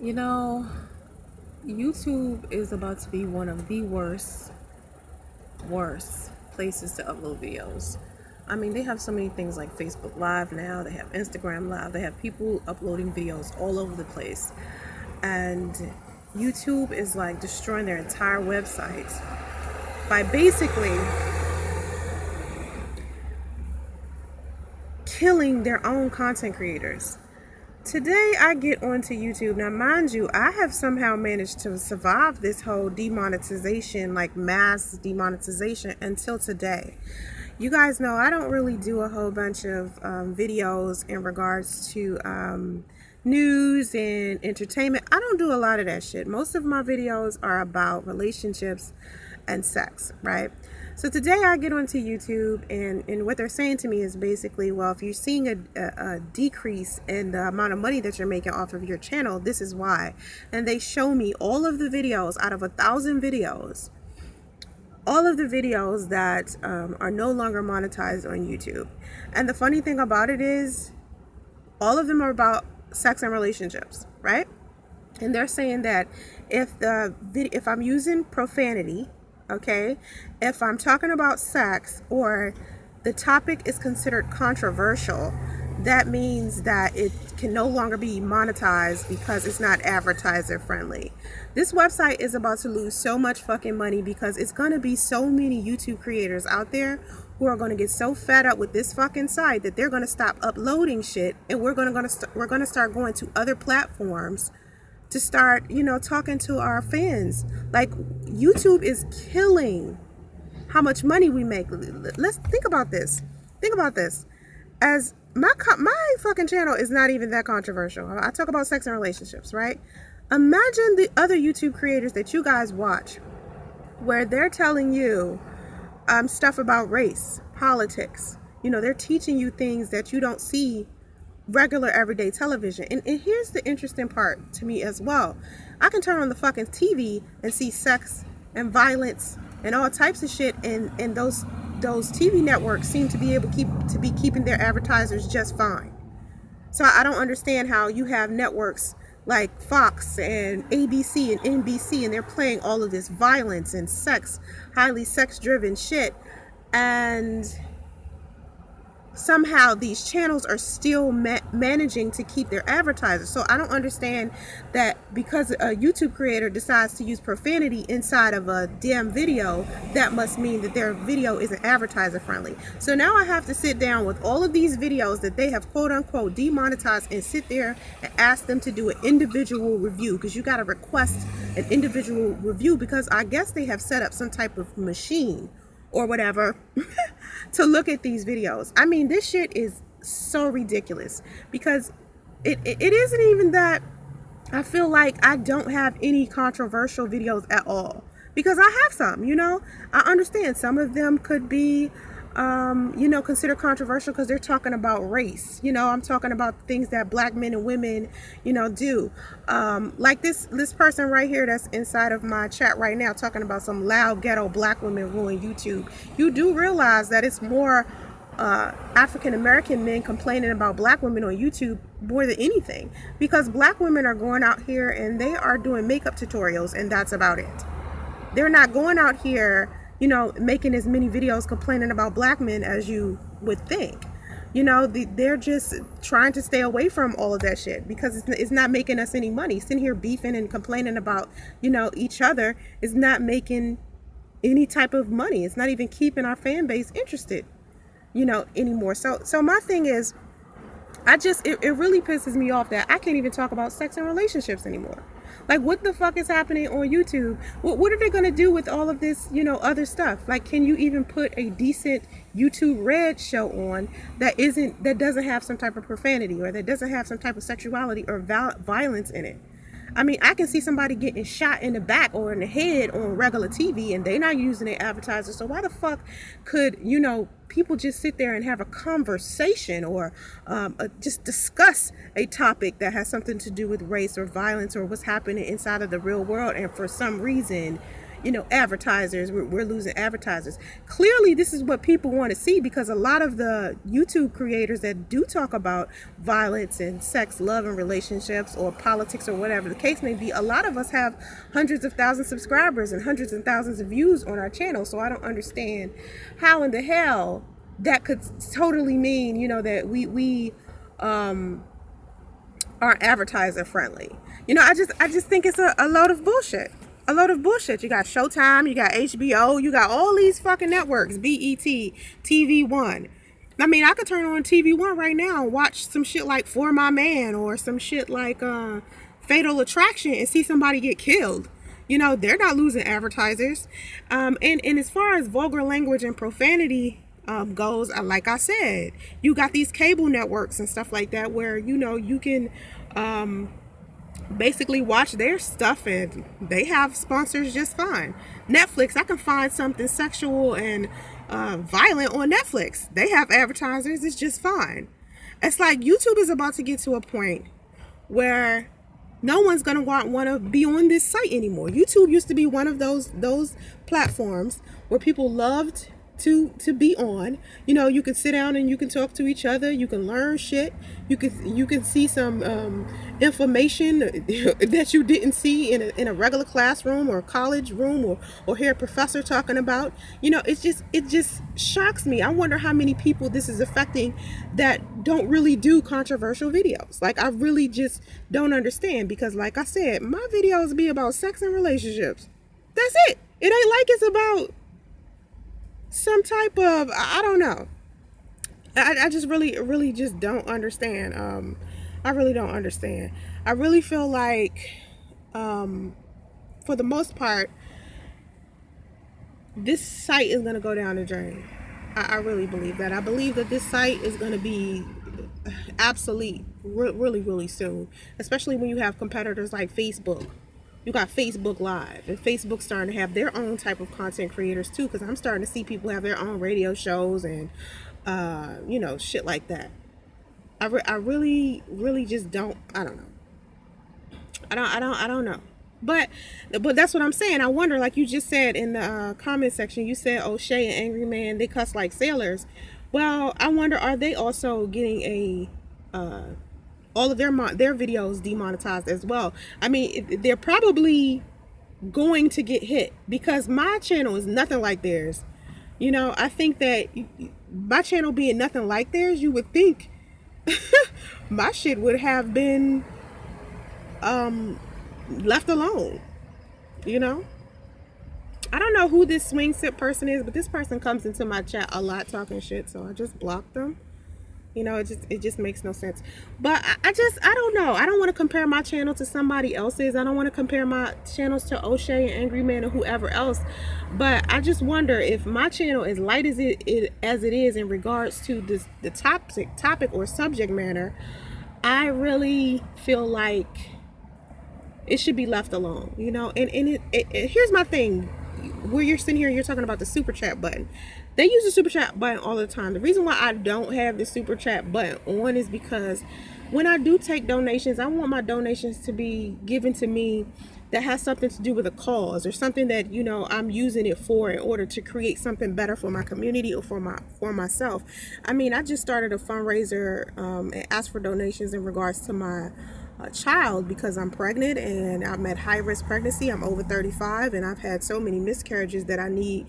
You know, YouTube is about to be one of the worst places to upload videos. I mean, they have so many things like Facebook Live now, they have Instagram Live, they have people uploading videos all over the place. And YouTube is like destroying their entire website by basically killing their own content creators. Today I get onto YouTube. Now, mind you, I have somehow managed to survive this whole demonetization, like mass demonetization, until today. You guys know I don't really do a whole bunch of videos in regards to news and entertainment. I don't do a lot of that shit. Most of my videos are about relationships and sex, right? So today I get onto YouTube, and what they're saying to me is basically, well, if you're seeing a decrease in the amount of money that you're making off of your channel, this is why. And they show me all of the videos out of 1,000 videos, all of the videos that are no longer monetized on YouTube. And the funny thing about it is all of them are about sex and relationships, right? And they're saying that if I'm using profanity, okay, if I'm talking about sex, or the topic is considered controversial, that means that it can no longer be monetized because it's not advertiser friendly. This website is about to lose so much fucking money because it's going to be so many YouTube creators out there who are going to get so fed up with this fucking site that they're going to stop uploading shit, and we're going to start going to other platforms to start, talking to our fans. Like, YouTube is killing how much money we make. Let's think about this. Think about this. As my fucking channel is not even that controversial. I talk about sex and relationships, right? Imagine the other YouTube creators that you guys watch, where they're telling you stuff about race, politics. They're teaching you things that you don't see regular everyday television. And here's the interesting part to me as well. I can turn on the fucking TV and see sex and violence and all types of shit, and those TV networks seem to be able to be keeping their advertisers just fine. So I don't understand how you have networks like Fox and ABC and NBC, and they're playing all of this violence and sex, highly sex driven shit, and somehow these channels are still managing to keep their advertisers. So I don't understand that because a YouTube creator decides to use profanity inside of a damn video, that must mean that their video isn't advertiser friendly. So now I have to sit down with all of these videos that they have quote unquote demonetized and sit there and ask them to do an individual review, because you got to request an individual review, because I guess they have set up some type of machine or whatever to look at these videos. I mean, this shit is so ridiculous, because it isn't even that I feel like I don't have any controversial videos at all, because I have some. I understand some of them could be considered controversial because they're talking about race. I'm talking about things that black men and women, do. Like this person right here that's inside of my chat right now talking about some loud ghetto black women ruin YouTube. You do realize that it's more African American men complaining about black women on YouTube more than anything, because black women are going out here and they are doing makeup tutorials, and that's about it. They're not going out here making as many videos complaining about black men as you would think. They're just trying to stay away from all of that shit, because it's not making us any money. Sitting here beefing and complaining about, each other is not making any type of money. It's not even keeping our fan base interested, anymore. So my thing is, it really pisses me off that I can't even talk about sex and relationships anymore. Like, what the fuck is happening on YouTube? What are they going to do with all of this, other stuff? Like, can you even put a decent YouTube Red show on that doesn't have some type of profanity, or that doesn't have some type of sexuality or violence in it? I mean, I can see somebody getting shot in the back or in the head on regular TV, and they're not using their advertiser. So why the fuck could, people just sit there and have a conversation, or just discuss a topic that has something to do with race or violence or what's happening inside of the real world, and for some reason, advertisers. We're losing advertisers. Clearly, this is what people want to see, because a lot of the YouTube creators that do talk about violence and sex, love, and relationships, or politics, or whatever the case may be, a lot of us have hundreds of thousands of subscribers and hundreds and thousands of views on our channel. So I don't understand how in the hell that could totally mean, that we aren't advertiser friendly. I just think it's a load of bullshit. A load of bullshit. You got Showtime, you got HBO, you got all these fucking networks, BET, TV1. I mean, I could turn on TV1 right now and watch some shit like For My Man, or some shit like Fatal Attraction, and see somebody get killed. They're not losing advertisers. And as far as vulgar language and profanity goes, like I said, you got these cable networks and stuff like that where you can basically watch their stuff, and they have sponsors just fine. Netflix, I can find something sexual and violent on Netflix. They have advertisers. It's just fine. It's like YouTube is about to get to a point where no one's gonna want to be on this site anymore. YouTube used to be one of those platforms where people loved to be on. You can sit down and you can talk to each other, you can learn shit, you can see some information that you didn't see in a regular classroom or college room, or hear a professor talking about. It just shocks me. I wonder how many people this is affecting that don't really do controversial videos. Like, I really just don't understand, because like I said, my videos be about sex and relationships. That's it. It ain't like it's about some type of, I don't know. I just really just don't understand. I really don't understand. I really feel like, for the most part, this site is going to go down the drain. I really believe that. I believe that this site is going to be obsolete really, really soon, especially when you have competitors like Facebook. You got Facebook Live, and Facebook's starting to have their own type of content creators too, because I'm starting to see people have their own radio shows and shit like that. I really just don't. I don't know. I don't know. But that's what I'm saying. I wonder, like you just said in the comment section, you said O'Shea and Angry Man, they cuss like sailors. Well, I wonder, are they also getting all of their videos demonetized as well? I mean, they're probably going to get hit, because my channel is nothing like theirs. I think that my channel being nothing like theirs, you would think my shit would have been left alone. I don't know who this swing sit person is, but this person comes into my chat a lot talking shit, so I just blocked them. It just makes no sense. But I don't know. I don't want to compare my channel to somebody else's. I don't want to compare my channels to O'Shea and Angry Man or whoever else. But I just wonder if my channel, as light as it is in regards to the topic or subject matter, I really feel like it should be left alone. And here's my thing. Where you're sitting here and you're talking about the super chat button. They use the super chat button all the time. The reason why I don't have the super chat button on is because when I do take donations, I want my donations to be given to me that has something to do with a cause, or something that I'm using it for in order to create something better for my community or for myself. I mean, I just started a fundraiser and asked for donations in regards to my child, because I'm pregnant and I'm at high risk pregnancy. I'm over 35 and I've had so many miscarriages that I need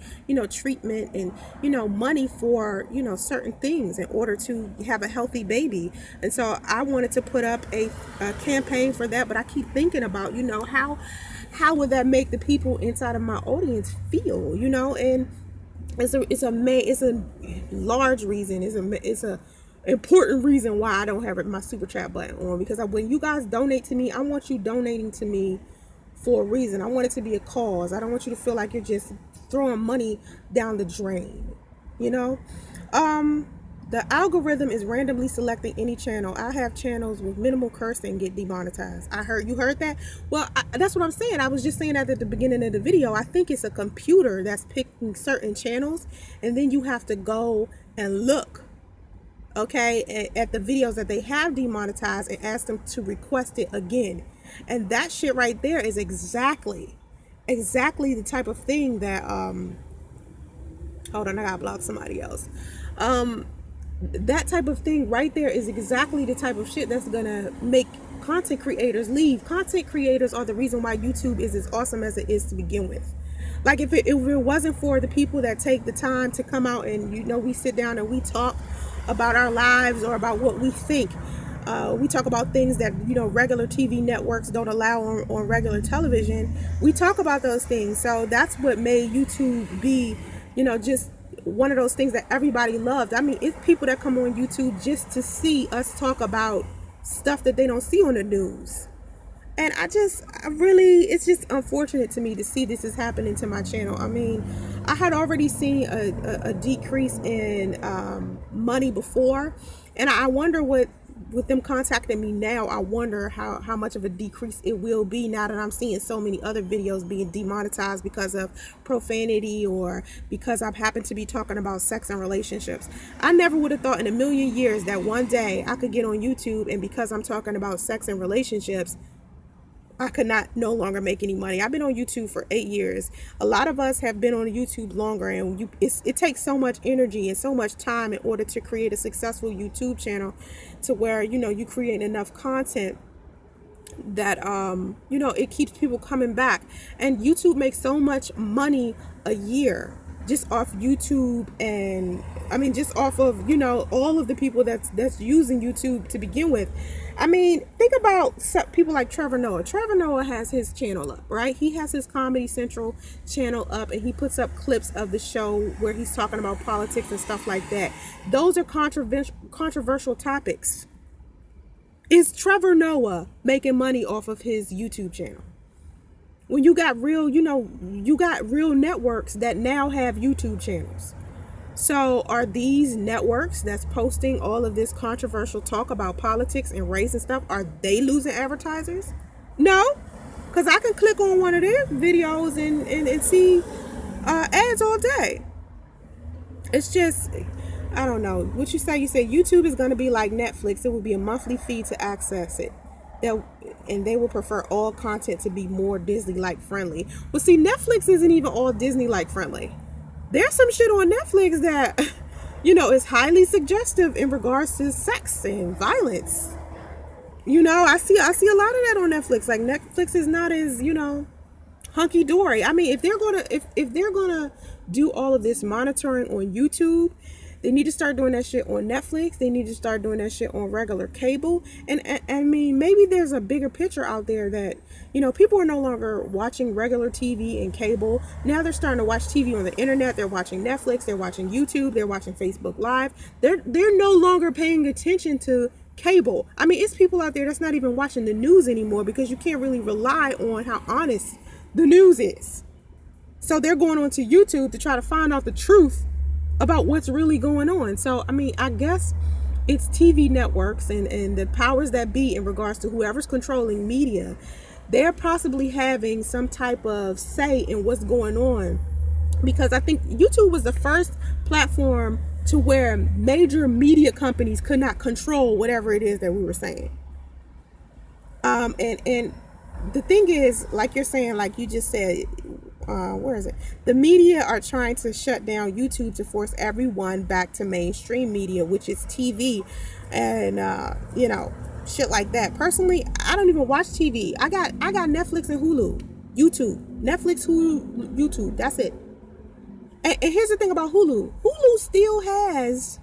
treatment and money for certain things in order to have a healthy baby. And so I wanted to put up a campaign for that, but I keep thinking about how would that make the people inside of my audience feel, and it's a large reason, it's a important reason why I don't have my super chat button on, because when you guys donate to me, I want you donating to me for a reason. I want it to be a cause. I don't want you to feel like you're just throwing money down the drain. The algorithm is randomly selecting any channel. I have channels with minimal cursing get demonetized. You heard that? Well, that's what I'm saying. I was just saying that at the beginning of the video. I think it's a computer that's picking certain channels, and then you have to go and look at the videos that they have demonetized and ask them to request it again. And that shit right there is exactly exactly the type of thing that hold on, I gotta block somebody else. That type of thing right there is exactly the type of shit that's gonna make content creators leave. Content creators are the reason why YouTube is as awesome as it is to begin with. Like if it wasn't for the people that take the time to come out and, you know, we sit down and we talk about our lives or about what we think. We talk about things that, you know, regular TV networks don't allow on regular television. We talk about those things. So that's what made YouTube be, you know, just one of those things that everybody loved. I mean, it's people that come on YouTube just to see us talk about stuff that they don't see on the news. And it's just unfortunate to me to see this is happening to my channel. I mean, I had already seen a decrease in money before, and I wonder what, with them contacting me now, I wonder how much of a decrease it will be now that I'm seeing so many other videos being demonetized because of profanity or because I happen to be talking about sex and relationships. I never would have thought in a million years that one day I could get on YouTube and because I'm talking about sex and relationships, I could not no longer make any money. I've been on YouTube for 8 years. A lot of us have been on YouTube longer, and it takes so much energy and so much time in order to create a successful YouTube channel to where, you know, you create enough content that you know, it keeps people coming back. And YouTube makes so much money a year just off YouTube, and I mean just off of, you know, all of the people that's using YouTube to begin with. I mean, think about people like Trevor Noah. Trevor Noah has his channel up, right? He has his Comedy Central channel up, and he puts up clips of the show where he's talking about politics and stuff like that. Those are controversial topics. Is Trevor Noah making money off of his YouTube channel? When you got real, you know, you got real networks that now have YouTube channels. So are these networks that's posting all of this controversial talk about politics and race and stuff, are they losing advertisers? No, because I can click on one of their videos and see ads all day. It's just, I don't know. What you say? You said YouTube is going to be like Netflix. It will be a monthly fee to access it. And they will prefer all content to be more Disney-like friendly. Well, see, Netflix isn't even all Disney-like friendly. There's some shit on Netflix that, you know, is highly suggestive in regards to sex and violence. You know, I see a lot of that on Netflix. Like, Netflix is not as, you know, hunky dory. I mean, if they're gonna do all of this monitoring on YouTube, they need to start doing that shit on Netflix. They need to start doing that shit on regular cable. And I mean, maybe there's a bigger picture out there that, you know, people are no longer watching regular TV and cable. Now they're starting to watch TV on the internet. They're watching Netflix. They're watching YouTube. They're watching Facebook Live. They're no longer paying attention to cable. I mean, it's people out there that's not even watching the news anymore because you can't really rely on how honest the news is. So they're going on to YouTube to try to find out the truth about what's really going on. So, I mean, I guess it's TV networks and the powers that be in regards to whoever's controlling media. They're possibly having some type of say in what's going on, because I think YouTube was the first platform to where major media companies could not control whatever it is that we were saying. And the thing is, like you're saying, like you just said, where is it? The media are trying to shut down YouTube to force everyone back to mainstream media, which is TV and you know, shit like that. Personally, I don't even watch TV. I got Netflix and Hulu, YouTube, Netflix, Hulu, YouTube. That's it. And here's the thing about Hulu. Hulu still has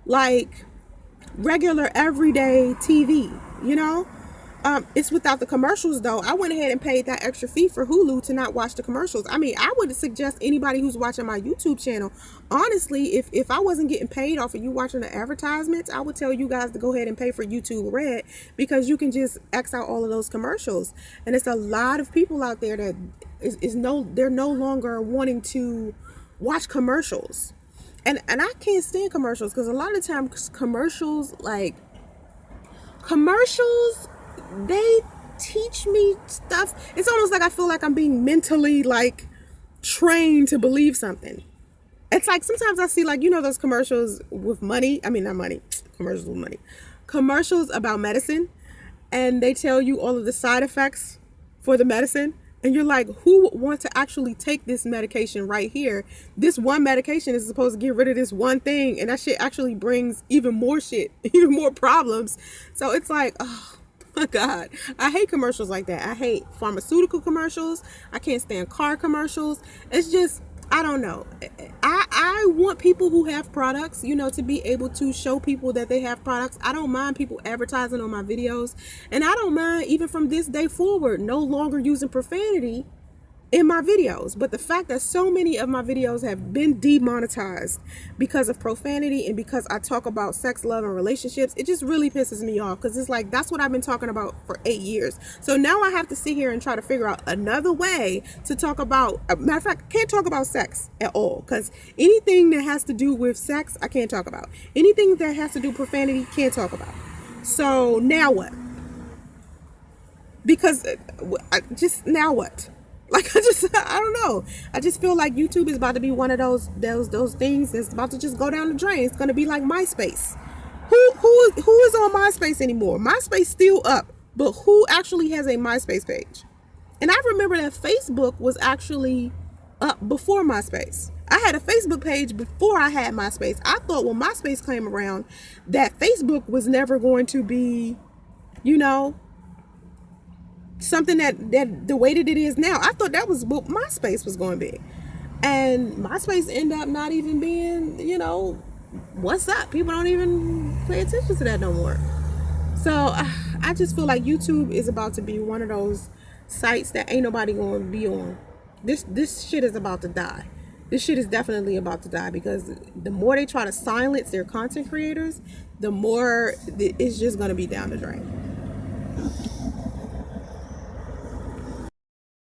like regular everyday TV, you know. It's without the commercials though. I went ahead and paid that extra fee for Hulu to not watch the commercials. I mean, I would suggest anybody who's watching my YouTube channel, honestly, if I wasn't getting paid off of you watching the advertisements, I would tell you guys to go ahead and pay for YouTube Red, because you can just X out all of those commercials. And it's a lot of people out there that they're no longer wanting to watch commercials. And I can't stand commercials, because a lot of times commercials, they teach me stuff. It's almost like I feel like I'm being mentally like trained to believe something. It's like sometimes I see, like, you know, those commercials with money. I mean, not money, commercials with money. Commercials about medicine, and they tell you all of the side effects for the medicine. And you're like, who would want to actually take this medication right here? This one medication is supposed to get rid of this one thing, and that shit actually brings even more shit, even more problems. So it's like, oh my God, I hate commercials like that. I hate pharmaceutical commercials. I can't stand car commercials. It's just, I don't know. I want people who have products, you know, to be able to show people that they have products. I don't mind people advertising on my videos. And I don't mind, even from this day forward, no longer using profanity in my videos. But the fact that so many of my videos have been demonetized because of profanity and because I talk about sex, love, and relationships, it just really pisses me off, because it's like, that's what I've been talking about for 8 years. So now I have to sit here and try to figure out another way to talk about, matter of fact, I can't talk about sex at all, because anything that has to do with sex, I can't talk about. Anything that has to do with profanity, can't talk about. So now what? Because just now what? Like, I don't know. I just feel like YouTube is about to be one of those things that's about to just go down the drain. It's going to be like MySpace. Who is on MySpace anymore? MySpace still up, but who actually has a MySpace page? And I remember that Facebook was actually up before MySpace. I had a Facebook page before I had MySpace. I thought when MySpace came around that Facebook was never going to be, you know, something that the way that it is now. I thought that was what MySpace was going to be. And MySpace ended up not even being, you know, what's up? People don't even pay attention to that no more. So I just feel like YouTube is about to be one of those sites that ain't nobody going to be on. This shit is about to die. This shit is definitely about to die, because the more they try to silence their content creators, the more it's just going to be down the drain.